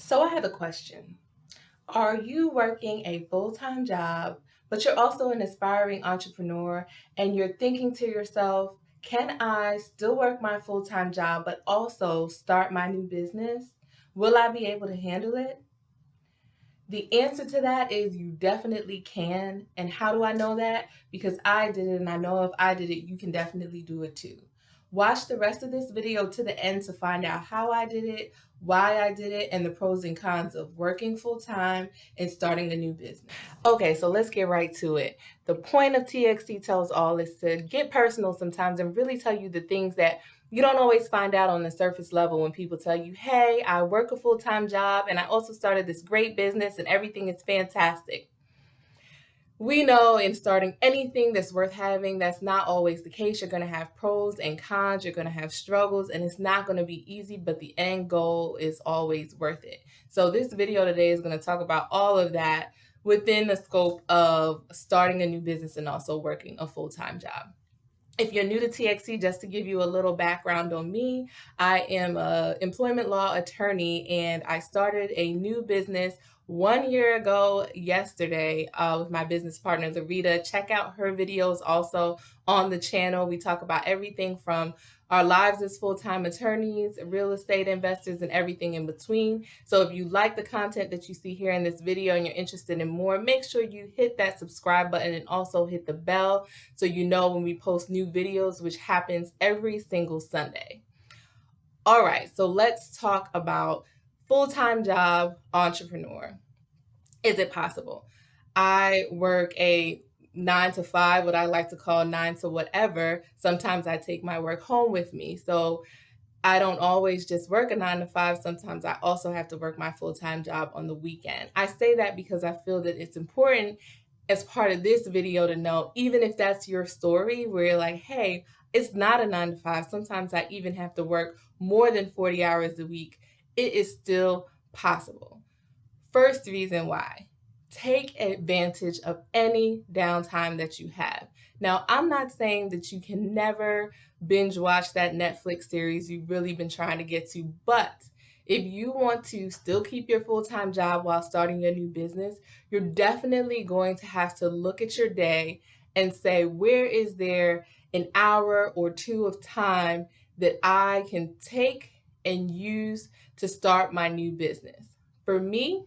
So I have a question. Are you working a full-time job, but you're also an aspiring entrepreneur and you're thinking to yourself, can I still work my full-time job but also start my new business? Will I be able to handle it? The answer to that is you definitely can. And how do I know that? Because I did it and I know if I did it, you can definitely do it too. Watch the rest of this video to the end to find out how I did it, why I did it, and the pros and cons of working full time and starting a new business. Okay, so let's get right to it. The point of TXT Tells All is to get personal sometimes and really tell you the things that you don't always find out on the surface level when people tell you, hey, I work a full-time job and I also started this great business and everything is fantastic. We know in starting anything that's worth having, that's not always the case. You're going to have pros and cons, you're going to have struggles, and it's not going to be easy, but the end goal is always worth it. So this video today is going to talk about all of that within the scope of starting a new business and also working a full-time job. If you're new to TXC, just to give you a little background on me, I am an employment law attorney and I started a new business 1 year ago yesterday with my business partner, Larita. Check out her videos also on the channel. We talk about everything from our lives as full-time attorneys, real estate investors, and everything in between. So if you like the content that you see here in this video and you're interested in more, make sure you hit that subscribe button and also hit the bell so you know when we post new videos, which happens every single Sunday. All right, so let's talk about full-time job entrepreneur. Is it possible? I work a 9 to 5, what I like to call 9 to whatever. Sometimes I take my work home with me. So I don't always just work a 9 to 5. Sometimes I also have to work my full-time job on the weekend. I say that because I feel that it's important as part of this video to know, even if that's your story where you're like, hey, it's not a 9 to 5. Sometimes I even have to work more than 40 hours a week. It is still possible. First reason why, take advantage of any downtime that you have. Now, I'm not saying that you can never binge watch that Netflix series you've really been trying to get to, but if you want to still keep your full-time job while starting your new business, you're definitely going to have to look at your day and say, where is there an hour or two of time that I can take and use to start my new business? For me,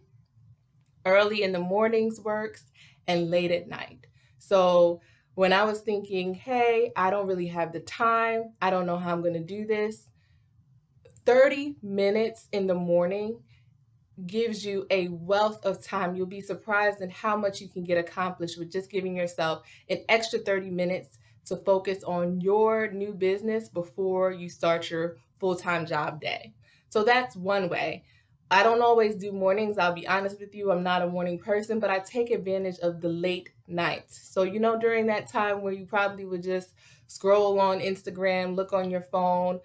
early in the mornings works and late at night. So when I was thinking, hey, I don't really have the time, I don't know how I'm going to do this, 30 minutes in the morning gives you a wealth of time. You'll be surprised at how much you can get accomplished with just giving yourself an extra 30 minutes to focus on your new business before you start your full-time job day. So that's one way. I don't always do mornings. I'll be honest with you. I'm not a morning person, but I take advantage of the late nights. So, during that time where you probably would just scroll on Instagram, look on your phone,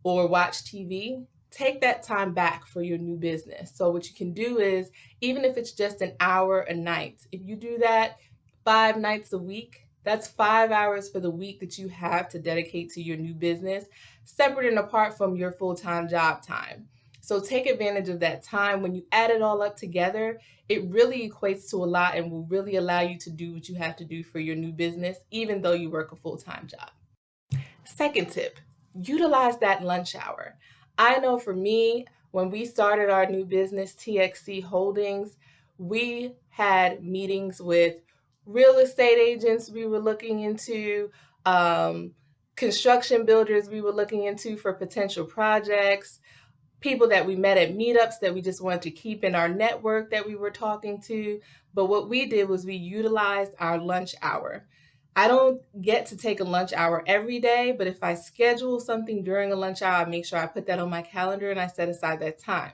or watch TV, take that time back for your new business. So what you can do is, even if it's just an hour a night, if you do that 5 nights a week, that's 5 hours for the week that you have to dedicate to your new business, separate and apart from your full-time job time. So take advantage of that time. When you add it all up together, it really equates to a lot and will really allow you to do what you have to do for your new business, even though you work a full-time job. Second tip, utilize that lunch hour. I know for me, when we started our new business, TXC Holdings, we had meetings with real estate agents we were looking into, construction builders we were looking into for potential projects, people that we met at meetups that we just wanted to keep in our network that we were talking to. But what we did was we utilized our lunch hour. I don't get to take a lunch hour every day, but if I schedule something during a lunch hour, I make sure I put that on my calendar and I set aside that time.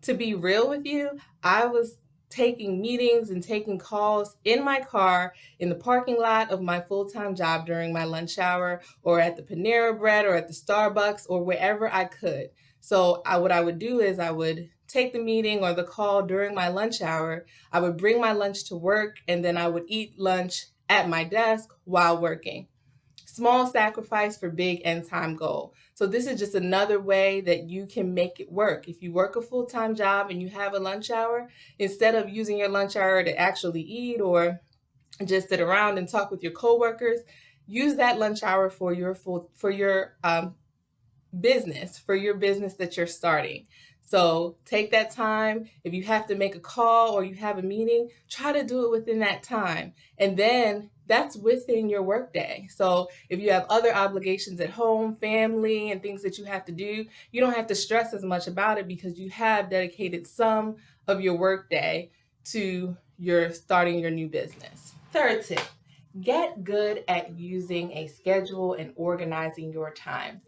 To be real with you, I was taking meetings and taking calls in my car in the parking lot of my full-time job during my lunch hour, or at the Panera Bread or at the Starbucks or wherever I could. So what I would do is I would take the meeting or the call during my lunch hour. I would bring my lunch to work and then I would eat lunch at my desk while working. Small sacrifice for big end time goal. So this is just another way that you can make it work. If you work a full-time job and you have a lunch hour, instead of using your lunch hour to actually eat or just sit around and talk with your coworkers, use that lunch hour for your business, for your business that you're starting. So take that time. If you have to make a call or you have a meeting, try to do it within that time. And then that's within your workday. So if you have other obligations at home, family, and things that you have to do, you don't have to stress as much about it because you have dedicated some of your workday to your starting your new business. Third tip, get good at using a schedule and organizing your time.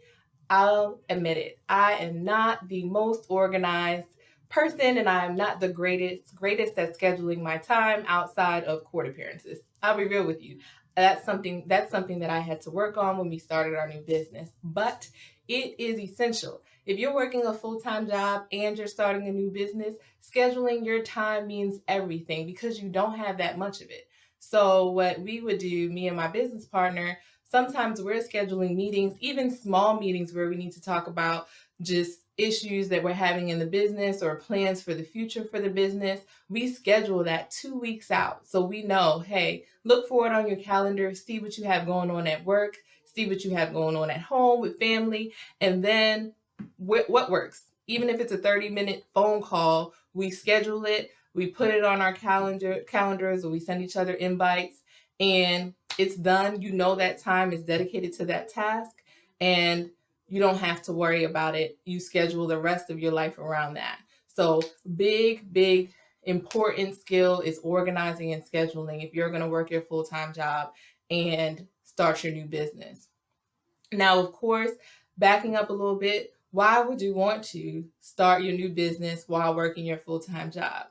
I'll admit it. I am not the most organized person and I am not the greatest at scheduling my time outside of court appearances. I'll be real with you. That's something that I had to work on when we started our new business. But it is essential. If you're working a full-time job and you're starting a new business, scheduling your time means everything because you don't have that much of it. So what we would do, me and my business partner, sometimes we're scheduling meetings, even small meetings where we need to talk about just issues that we're having in the business or plans for the future for the business. We schedule that 2 weeks out. So we know, hey, look for it on your calendar, see what you have going on at work, see what you have going on at home with family, and then what works. Even if it's a 30-minute phone call, we schedule it, we put it on our calendars, or we send each other invites, and it's done. You know that time is dedicated to that task and you don't have to worry about it. You schedule the rest of your life around that. So big important skill is organizing and scheduling if you're going to work your full-time job and start your new business. Now, of course, backing up a little bit, why would you want to start your new business while working your full-time job?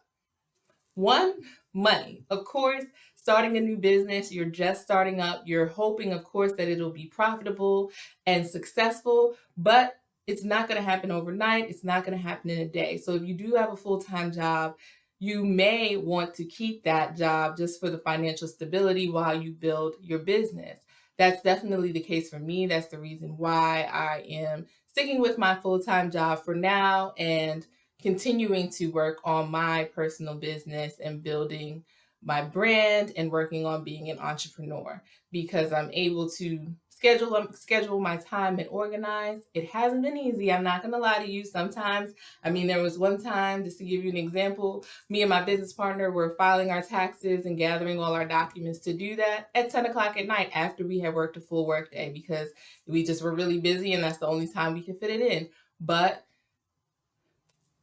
One, money. Of course, starting a new business, you're just starting up. You're hoping, of course, that it'll be profitable and successful, but it's not going to happen overnight. It's not going to happen in a day. So if you do have a full-time job, you may want to keep that job just for the financial stability while you build your business. That's definitely the case for me. That's the reason why I am sticking with my full-time job for now and continuing to work on my personal business and building my brand and working on being an entrepreneur because I'm able to schedule my time and organize. It hasn't been easy. I'm not going to lie to you. Sometimes, I mean, there was one time, just to give you an example, me and my business partner were filing our taxes and gathering all our documents to do that at 10 o'clock at night after we had worked a full work day because we just were really busy and that's the only time we could fit it in. But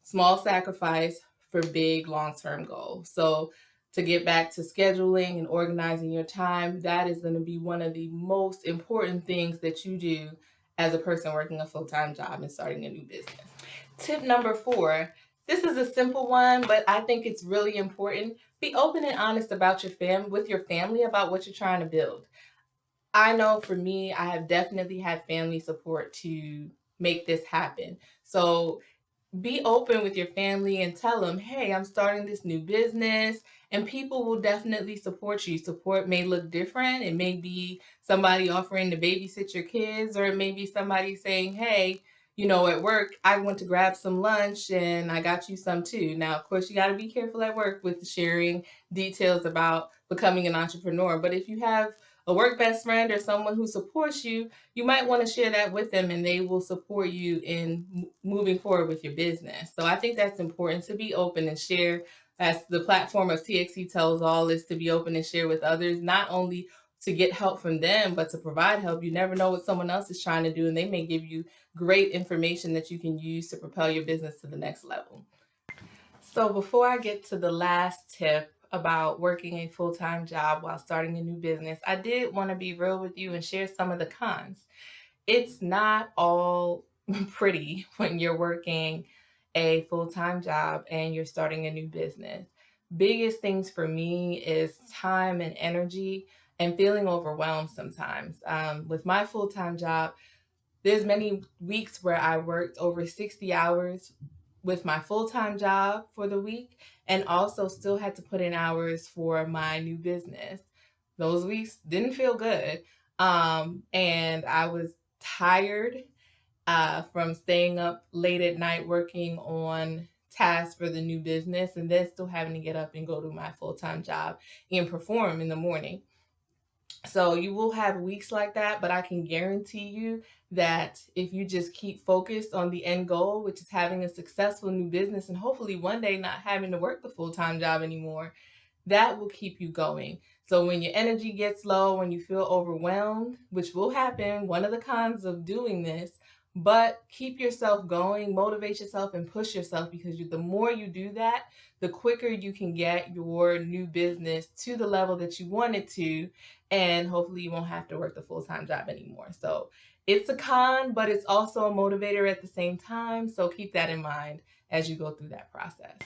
small sacrifice for big long-term goals. So to get back to scheduling and organizing your time, that is going to be one of the most important things that you do as a person working a full-time job and starting a new business. Tip number 4. This is a simple one, but I think it's really important. Be open and honest about with your family about what you're trying to build. I know for me, I have definitely had family support to make this happen. So be open with your family and tell them, hey, I'm starting this new business, and people will definitely support you. Support may look different. It may be somebody offering to babysit your kids, or it may be somebody saying, hey, at work, I went to grab some lunch and I got you some too. Now, of course, you got to be careful at work with sharing details about becoming an entrepreneur. But if you have a work best friend or someone who supports you, you might want to share that with them and they will support you in moving forward with your business. So I think that's important to be open and share. As the platform of TXC tells all, is to be open and share with others, not only to get help from them, but to provide help. You never know what someone else is trying to do, and they may give you great information that you can use to propel your business to the next level. So before I get to the last tip about working a full-time job while starting a new business, I did want to be real with you and share some of the cons. It's not all pretty when you're working a full-time job and you're starting a new business. Biggest things for me is time and energy and feeling overwhelmed sometimes. With my full-time job, there's many weeks where I worked over 60 hours with my full-time job for the week and also still had to put in hours for my new business. Those weeks didn't feel good. And I was tired from staying up late at night working on tasks for the new business and then still having to get up and go to my full-time job and perform in the morning. So you will have weeks like that, but I can guarantee you that if you just keep focused on the end goal, which is having a successful new business and hopefully one day not having to work the full-time job anymore, that will keep you going. So when your energy gets low, when you feel overwhelmed, which will happen, one of the cons of doing this, but keep yourself going, motivate yourself, and push yourself, because the more you do that, the quicker you can get your new business to the level that you want it to, and hopefully you won't have to work the full-time job anymore. So it's a con, but it's also a motivator at the same time. So keep that in mind as you go through that process.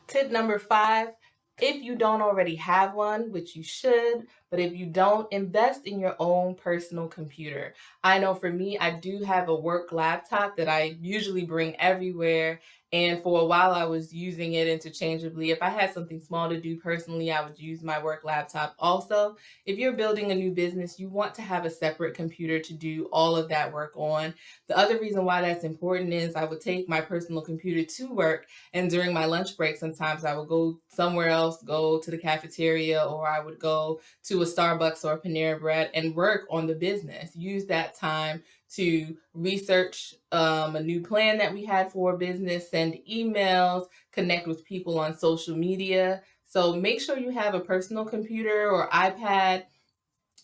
Tip number 5, if you don't already have one, which you should, but if you don't, invest in your own personal computer. I know for me, I do have a work laptop that I usually bring everywhere. And for a while, I was using it interchangeably. If I had something small to do personally, I would use my work laptop. Also, if you're building a new business, you want to have a separate computer to do all of that work on. The other reason why that's important is I would take my personal computer to work, and during my lunch break, sometimes I would go somewhere else, go to the cafeteria, or I would go to a Starbucks or a Panera Bread and work on the business. Use that time to research a new plan that we had for a business, send emails, connect with people on social media. So make sure you have a personal computer or iPad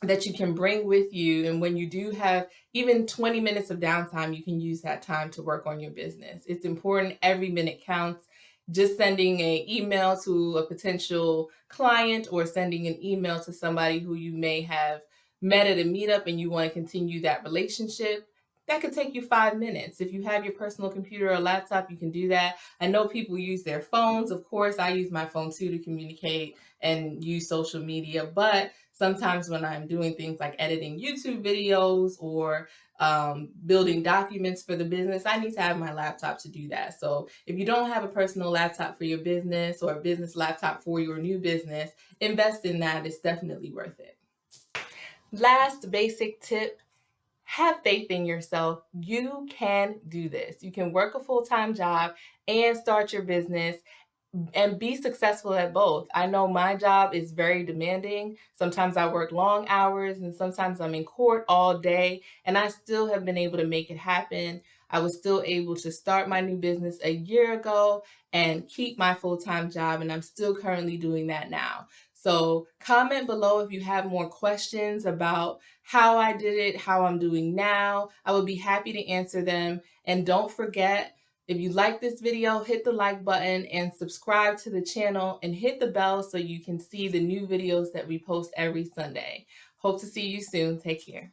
that you can bring with you. And when you do have even 20 minutes of downtime, you can use that time to work on your business. It's important. Every minute counts. Just sending an email to a potential client or sending an email to somebody who you may have met at a meetup and you want to continue that relationship, that could take you 5 minutes. If you have your personal computer or laptop, you can do that. I know people use their phones. Of course, I use my phone too to communicate and use social media, but sometimes when I'm doing things like editing YouTube videos or building documents for the business, I need to have my laptop to do that. So if you don't have a personal laptop for your business or a business laptop for your new business, invest in that. It's definitely worth it. Last basic tip: have faith in yourself. You can do this. You can work a full-time job and start your business and be successful at both. I know my job is very demanding. Sometimes I work long hours and sometimes I'm in court all day, and I still have been able to make it happen. I was still able to start my new business a year ago and keep my full-time job, and I'm still currently doing that now. So comment below if you have more questions about how I did it, how I'm doing now. I would be happy to answer them. And don't forget, if you like this video, hit the like button and subscribe to the channel and hit the bell so you can see the new videos that we post every Sunday. Hope to see you soon. Take care.